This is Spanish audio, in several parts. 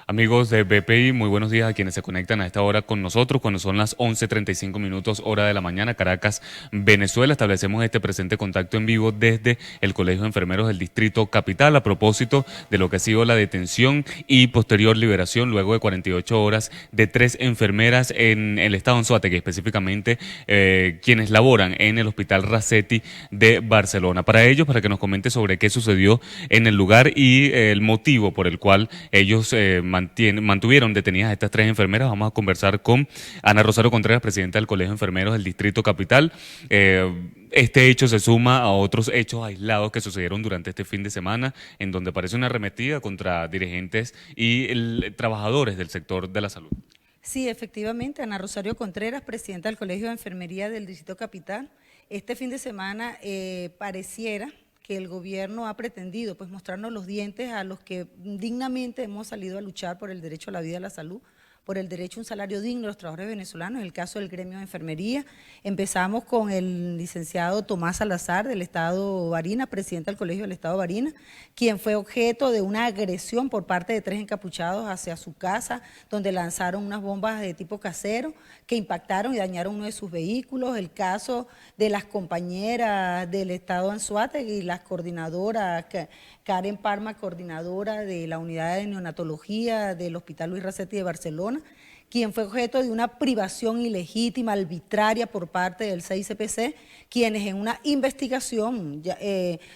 Amigos de BPI, muy buenos días a quienes se conectan a esta hora con nosotros, cuando son las 11:35 minutos, hora de la mañana, Caracas, Venezuela. Establecemos este presente contacto en vivo desde el Colegio de Enfermeros del Distrito Capital a propósito de lo que ha sido la detención y posterior liberación luego de 48 horas de 3 enfermeras en el estado Anzoátegui, específicamente quienes laboran en el Hospital Racetti de Barcelona. Para ello, para que nos comente sobre qué sucedió en el lugar y el motivo por el cual ellos mantuvieron detenidas a estas 3 enfermeras. Vamos a conversar con Ana Rosario Contreras, presidenta del Colegio de Enfermeros del Distrito Capital. Este hecho se suma a otros hechos aislados que sucedieron durante este fin de semana, en donde parece una arremetida contra dirigentes y trabajadores del sector de la salud. Sí, efectivamente, Ana Rosario Contreras, presidenta del Colegio de Enfermería del Distrito Capital. Este fin de semana pareciera que el gobierno ha pretendido pues mostrarnos los dientes a los que dignamente hemos salido a luchar por el derecho a la vida y a la salud, por el derecho a un salario digno de los trabajadores venezolanos, en el caso del gremio de enfermería. Empezamos con el licenciado Tomás Salazar del Estado Barinas, presidente del Colegio del Estado Barinas, quien fue objeto de una agresión por parte de 3 encapuchados hacia su casa, donde lanzaron unas bombas de tipo casero que impactaron y dañaron uno de sus vehículos. El caso de las compañeras del Estado Anzoátegui y las coordinadoras, Karen Parma, coordinadora de la unidad de neonatología del Hospital Luis Racetti de Barcelona, quien fue objeto de una privación ilegítima, arbitraria por parte del CICPC, quienes en una investigación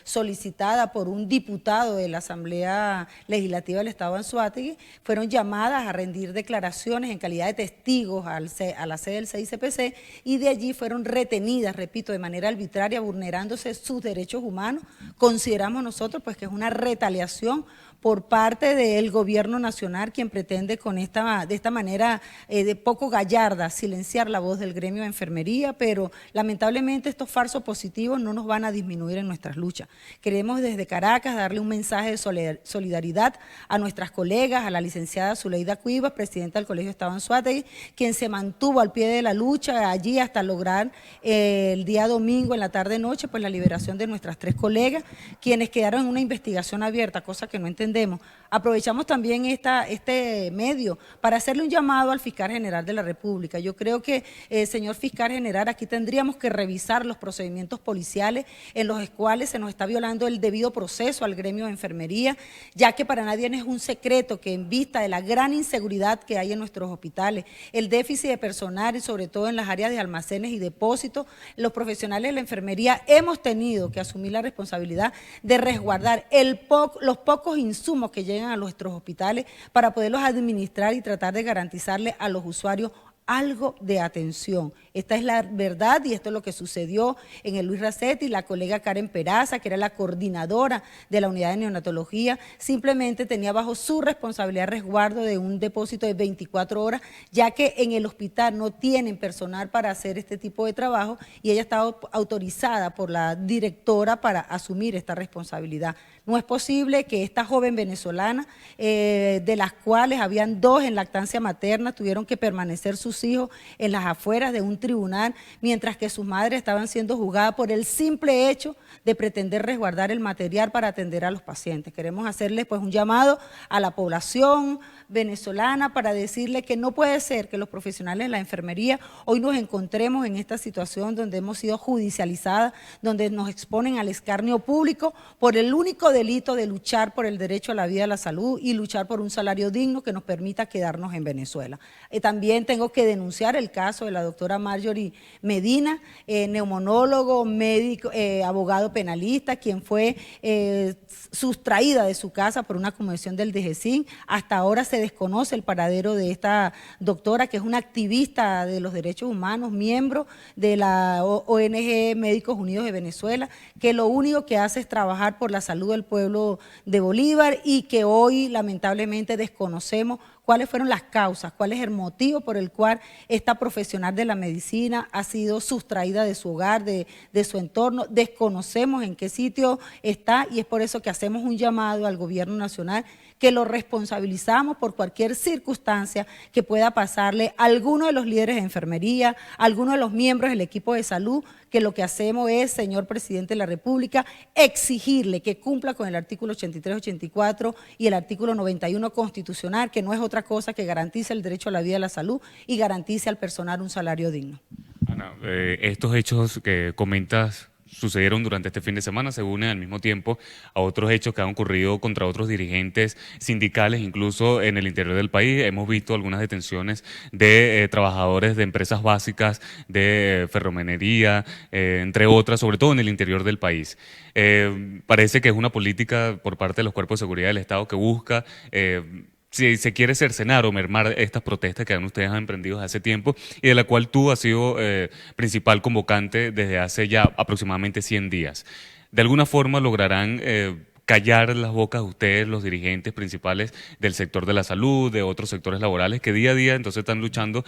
solicitada por un diputado de la Asamblea Legislativa del Estado de Anzoátegui, fueron llamadas a rendir declaraciones en calidad de testigos a la sede del CICPC y de allí fueron retenidas, repito, de manera arbitraria, vulnerándose sus derechos humanos. Consideramos nosotros pues que es una retaliación por parte del gobierno nacional, quien pretende de esta manera de poco gallarda silenciar la voz del gremio de enfermería, pero lamentablemente estos falsos positivos no nos van a disminuir en nuestras luchas. Queremos desde Caracas darle un mensaje de solidaridad a nuestras colegas, a la licenciada Zuleida Cuivas, presidenta del Colegio de Estado Anzoátegui, quien se mantuvo al pie de la lucha allí hasta lograr el día domingo en la tarde-noche pues la liberación de nuestras 3 colegas, quienes quedaron en una investigación abierta, cosa que no entendemos. Aprovechamos también este medio para hacerle un llamado al fiscal general de la República. Yo creo que, señor fiscal general, aquí tendríamos que revisar los procedimientos policiales en los cuales se nos está violando el debido proceso al gremio de enfermería, ya que para nadie es un secreto que en vista de la gran inseguridad que hay en nuestros hospitales, el déficit de personal y sobre todo en las áreas de almacenes y depósitos, los profesionales de la enfermería hemos tenido que asumir la responsabilidad de resguardar los pocos insumos que llegan a nuestros hospitales para poderlos administrar y tratar de garantizarle a los usuarios algo de atención. Esta es la verdad y esto es lo que sucedió en el Luis Racetti. La colega Karen Peraza, que era la coordinadora de la unidad de neonatología, simplemente tenía bajo su responsabilidad resguardo de un depósito de 24 horas, ya que en el hospital no tienen personal para hacer este tipo de trabajo y ella estaba autorizada por la directora para asumir esta responsabilidad. No es posible que esta joven venezolana, de las cuales habían 2 en lactancia materna, tuvieron que permanecer sus hijos en las afueras de un tribunal, mientras que sus madres estaban siendo juzgadas por el simple hecho de pretender resguardar el material para atender a los pacientes. Queremos hacerles pues un llamado a la población venezolana para decirle que no puede ser que los profesionales de la enfermería hoy nos encontremos en esta situación donde hemos sido judicializadas, donde nos exponen al escarnio público por el único delito de luchar por el derecho a la vida y a la salud y luchar por un salario digno que nos permita quedarnos en Venezuela. También tengo que denunciar el caso de la doctora Marjorie Medina, neumonólogo, médico, abogado penalista, quien fue sustraída de su casa por una convención del DGCIN. Hasta ahora se desconoce el paradero de esta doctora, que es una activista de los derechos humanos, miembro de la ONG Médicos Unidos de Venezuela, que lo único que hace es trabajar por la salud del pueblo de Bolívar y que hoy lamentablemente desconocemos cuáles fueron las causas, cuál es el motivo por el cual esta profesional de la medicina ha sido sustraída de su hogar, de su entorno. Desconocemos en qué sitio está y es por eso que hacemos un llamado al gobierno nacional que lo responsabilizamos por cualquier circunstancia que pueda pasarle a alguno de los líderes de enfermería, a alguno de los miembros del equipo de salud, que lo que hacemos es, señor presidente de la República, exigirle que cumpla con el artículo 83, 84 y el artículo 91 constitucional, que no es otra cosa que garantice el derecho a la vida y a la salud y garantice al personal un salario digno. Ana, estos hechos que comentas sucedieron durante este fin de semana, se unen al mismo tiempo a otros hechos que han ocurrido contra otros dirigentes sindicales, incluso en el interior del país. Hemos visto algunas detenciones de trabajadores de empresas básicas, de ferrominería, entre otras, sobre todo en el interior del país. Parece que es una política por parte de los cuerpos de seguridad del Estado que busca si se quiere cercenar o mermar estas protestas que ustedes han emprendido desde hace tiempo y de la cual tú has sido principal convocante desde hace ya aproximadamente 100 días. ¿De alguna forma lograrán callar las bocas de ustedes, los dirigentes principales del sector de la salud, de otros sectores laborales que día a día entonces están luchando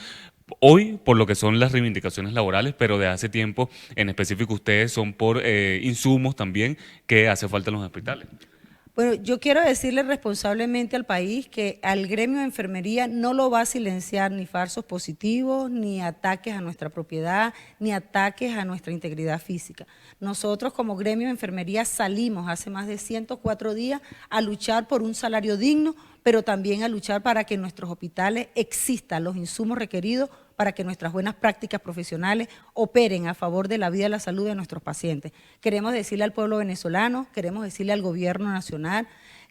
hoy por lo que son las reivindicaciones laborales, pero de hace tiempo en específico ustedes son por insumos también que hace falta en los hospitales? Bueno, yo quiero decirle responsablemente al país que al gremio de enfermería no lo va a silenciar ni falsos positivos, ni ataques a nuestra propiedad, ni ataques a nuestra integridad física. Nosotros como gremio de enfermería salimos hace más de 104 días a luchar por un salario digno, pero también a luchar para que en nuestros hospitales existan los insumos requeridos para que nuestras buenas prácticas profesionales operen a favor de la vida y la salud de nuestros pacientes. Queremos decirle al pueblo venezolano, queremos decirle al gobierno nacional,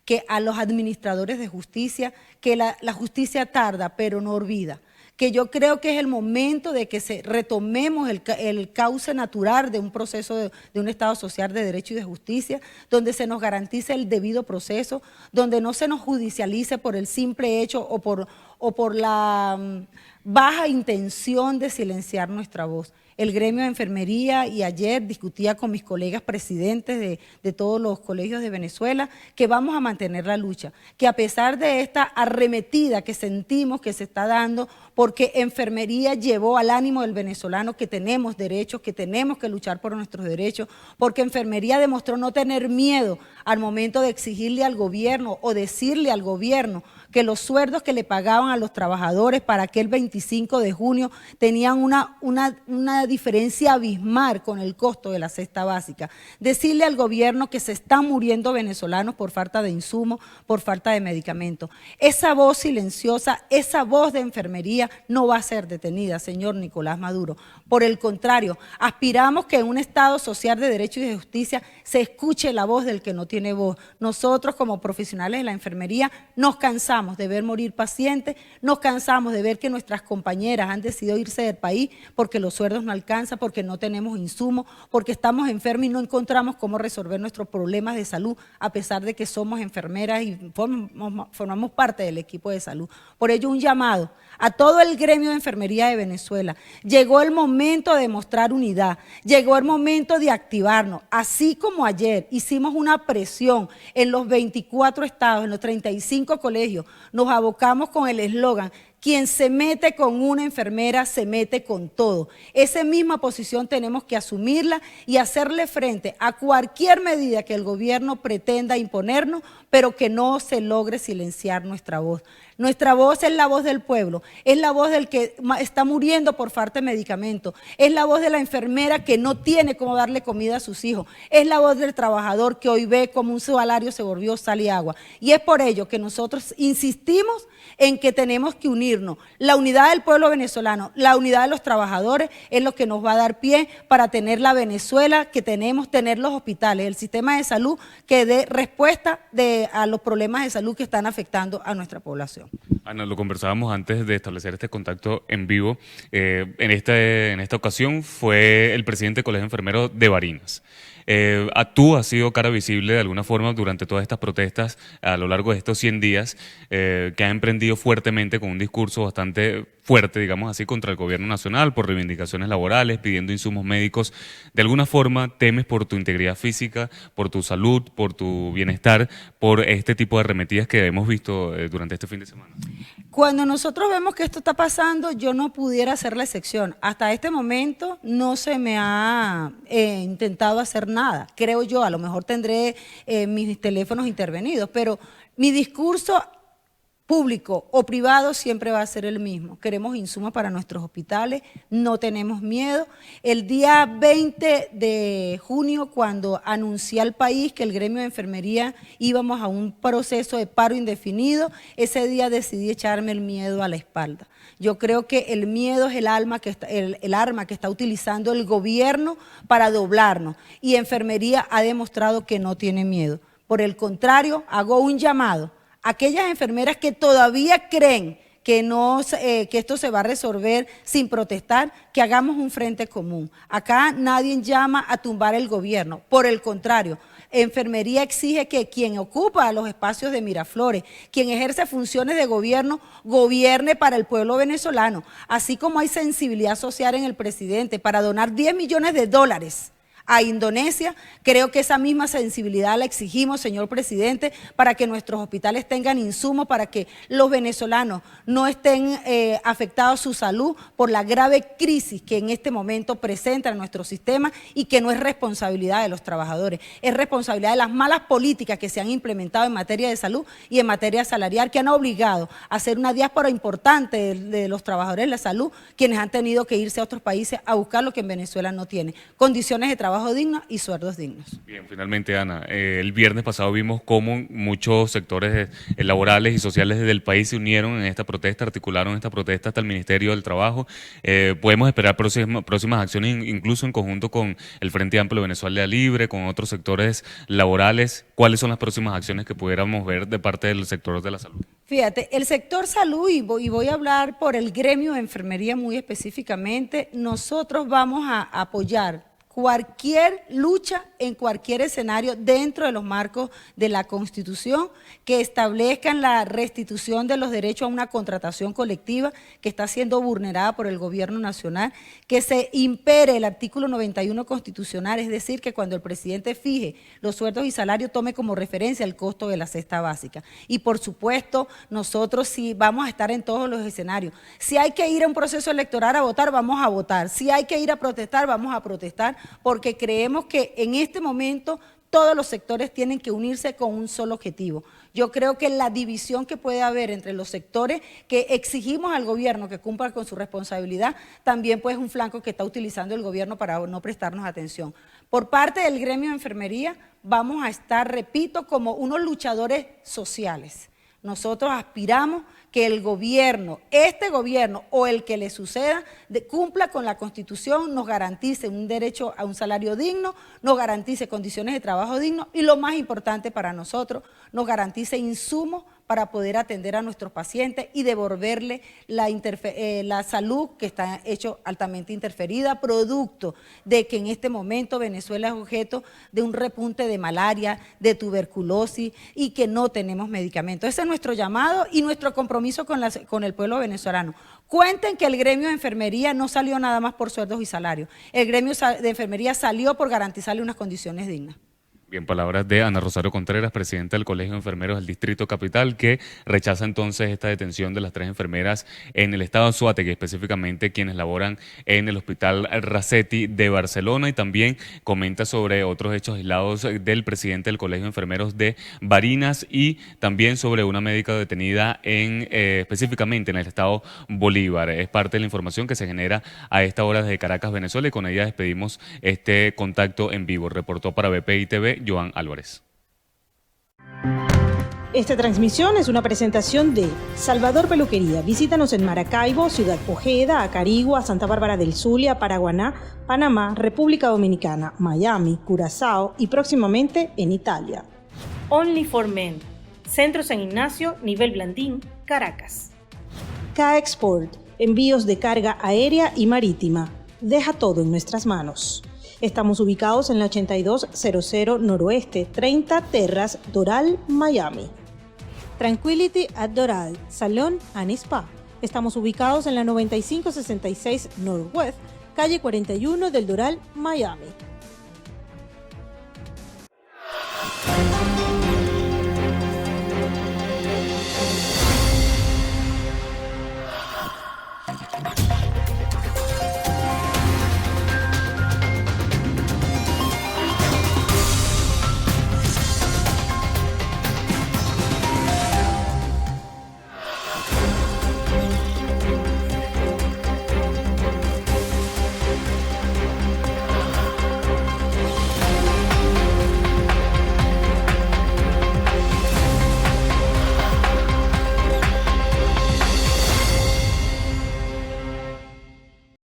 que a los administradores de justicia, que la justicia tarda pero no olvida, que yo creo que es el momento de que retomemos el cauce natural de un proceso de un Estado social de derecho y de justicia, donde se nos garantice el debido proceso, donde no se nos judicialice por el simple hecho o por la baja intención de silenciar nuestra voz. El gremio de enfermería, y ayer discutía con mis colegas presidentes de todos los colegios de Venezuela, que vamos a mantener la lucha, que a pesar de esta arremetida que sentimos que se está dando, porque enfermería llevó al ánimo del venezolano que tenemos derechos, que tenemos que luchar por nuestros derechos, porque enfermería demostró no tener miedo al momento de exigirle al gobierno o decirle al gobierno que los sueldos que le pagaban a los trabajadores para aquel 25 de junio tenían una diferencia abismal con el costo de la cesta básica. Decirle al gobierno que se están muriendo venezolanos por falta de insumos, por falta de medicamentos. Esa voz silenciosa, esa voz de enfermería no va a ser detenida, señor Nicolás Maduro. Por el contrario, aspiramos que en un Estado social de derecho y de justicia se escuche la voz del que no tiene voz. Nosotros como profesionales de la enfermería nos cansamos de ver morir pacientes, nos cansamos de ver que nuestras compañeras han decidido irse del país porque los sueldos no alcanzan, porque no tenemos insumos, porque estamos enfermos y no encontramos cómo resolver nuestros problemas de salud a pesar de que somos enfermeras y formamos parte del equipo de salud. Por ello un llamado a todo el gremio de enfermería de Venezuela. Llegó el momento de mostrar unidad, llegó el momento de activarnos, así como ayer hicimos una presión en los 24 estados, en los 35 colegios, nos abocamos con el eslogan: quien se mete con una enfermera se mete con todo. Esa misma posición tenemos que asumirla y hacerle frente a cualquier medida que el gobierno pretenda imponernos, pero que no se logre silenciar nuestra voz. Nuestra voz es la voz del pueblo, es la voz del que está muriendo por falta de medicamentos, es la voz de la enfermera que no tiene cómo darle comida a sus hijos, es la voz del trabajador que hoy ve como un salario se volvió sal y agua. Y es por ello que nosotros insistimos en que tenemos que unirnos. La unidad del pueblo venezolano, la unidad de los trabajadores es lo que nos va a dar pie para tener la Venezuela que tenemos, tener los hospitales, el sistema de salud que dé respuesta a los problemas de salud que están afectando a nuestra población. Ana, lo conversábamos antes de establecer este contacto en vivo. En esta ocasión fue el presidente del Colegio de Enfermeros de Barinas. Tú has sido cara visible de alguna forma durante todas estas protestas a lo largo de estos 100 días que ha emprendido fuertemente con un discurso bastante fuerte, digamos así, contra el gobierno nacional por reivindicaciones laborales, pidiendo insumos médicos. De alguna forma temes por tu integridad física, por tu salud, por tu bienestar, por este tipo de arremetidas que hemos visto durante este fin de semana. Cuando nosotros vemos que esto está pasando, yo no pudiera hacer la excepción. Hasta este momento no se me ha intentado hacer nada, creo yo. A lo mejor tendré mis teléfonos intervenidos, pero Mi discurso público o privado siempre va a ser el mismo. Queremos insumos para nuestros hospitales, no tenemos miedo. El día 20 de junio, cuando anuncié al país que el gremio de enfermería íbamos a un proceso de paro indefinido, ese día decidí echarme el miedo a la espalda. Yo creo que el miedo es el arma que está utilizando el gobierno para doblarnos, y enfermería ha demostrado que no tiene miedo. Por el contrario, hago un llamado a aquellas enfermeras que todavía creen que esto se va a resolver sin protestar, que hagamos un frente común. Acá nadie llama a tumbar el gobierno, por el contrario, enfermería exige que quien ocupa los espacios de Miraflores, quien ejerce funciones de gobierno, gobierne para el pueblo venezolano, así como hay sensibilidad social en el presidente para donar $10 millones a Indonesia. Creo que esa misma sensibilidad la exigimos, señor presidente, para que nuestros hospitales tengan insumos, para que los venezolanos no estén afectados su salud por la grave crisis que en este momento presenta nuestro sistema, y que no es responsabilidad de los trabajadores, es responsabilidad de las malas políticas que se han implementado en materia de salud y en materia salarial, que han obligado a hacer una diáspora importante de los trabajadores de la salud, quienes han tenido que irse a otros países a buscar lo que en Venezuela no tiene: condiciones de trabajo dignos y sueldos dignos. Bien, finalmente, Ana, el viernes pasado vimos cómo muchos sectores laborales y sociales del país se unieron en esta protesta, articularon esta protesta hasta el Ministerio del Trabajo. Podemos esperar próximas acciones, incluso en conjunto con el Frente Amplio Venezuela Libre, con otros sectores laborales. ¿Cuáles son las próximas acciones que pudiéramos ver de parte del sector de la salud? Fíjate, el sector salud, y voy a hablar por el gremio de enfermería muy específicamente, nosotros vamos a apoyar cualquier lucha en cualquier escenario dentro de los marcos de la Constitución que establezcan la restitución de los derechos a una contratación colectiva que está siendo vulnerada por el gobierno nacional, que se impere el artículo 91 constitucional, es decir, que cuando el presidente fije los sueldos y salarios tome como referencia el costo de la cesta básica. Y por supuesto, nosotros sí vamos a estar en todos los escenarios. Si hay que ir a un proceso electoral a votar, vamos a votar. Si hay que ir a protestar, vamos a protestar, porque creemos que en este momento todos los sectores tienen que unirse con un solo objetivo. Yo creo que la división que puede haber entre los sectores que exigimos al gobierno que cumpla con su responsabilidad, también pues es un flanco que está utilizando el gobierno para no prestarnos atención. Por parte del gremio de enfermería vamos a estar, repito, como unos luchadores sociales. Nosotros aspiramos que el gobierno, este gobierno o el que le suceda, cumpla con la Constitución, nos garantice un derecho a un salario digno, nos garantice condiciones de trabajo dignos y, lo más importante para nosotros, nos garantice insumos para poder atender a nuestros pacientes y devolverle la salud que está hecho altamente interferida, producto de que en este momento Venezuela es objeto de un repunte de malaria, de tuberculosis, y que no tenemos medicamentos. Ese es nuestro llamado y nuestro compromiso con el pueblo venezolano. Cuenten que el gremio de enfermería no salió nada más por sueldos y salarios. El gremio de enfermería salió por garantizarle unas condiciones dignas. Bien, palabras de Ana Rosario Contreras, presidenta del Colegio de Enfermeros del Distrito Capital, que rechaza entonces esta detención de las 3 enfermeras en el estado de Anzoátegui, específicamente quienes laboran en el Hospital Racetti de Barcelona, y también comenta sobre otros hechos aislados del presidente del Colegio de Enfermeros de Barinas, y también sobre una médica detenida específicamente en el estado Bolívar. Es parte de la información que se genera a esta hora desde Caracas, Venezuela, y con ella despedimos este contacto en vivo. Reportó para BPI TV Joan Álvarez. Esta transmisión es una presentación de Salvador Peluquería. Visítanos en Maracaibo, Ciudad Ojeda, Acarigua, Santa Bárbara del Zulia, Paraguaná, Panamá, República Dominicana, Miami, Curazao y próximamente en Italia. Only for Men. Centro San Ignacio, nivel Blandín, Caracas. K-Export. Envíos de carga aérea y marítima. Deja todo en nuestras manos. Estamos ubicados en la 8200 Noroeste, 30 Terras, Doral, Miami. Tranquility at Doral, Salón and Spa. Estamos ubicados en la 9566 Northwest, calle 41 del Doral, Miami.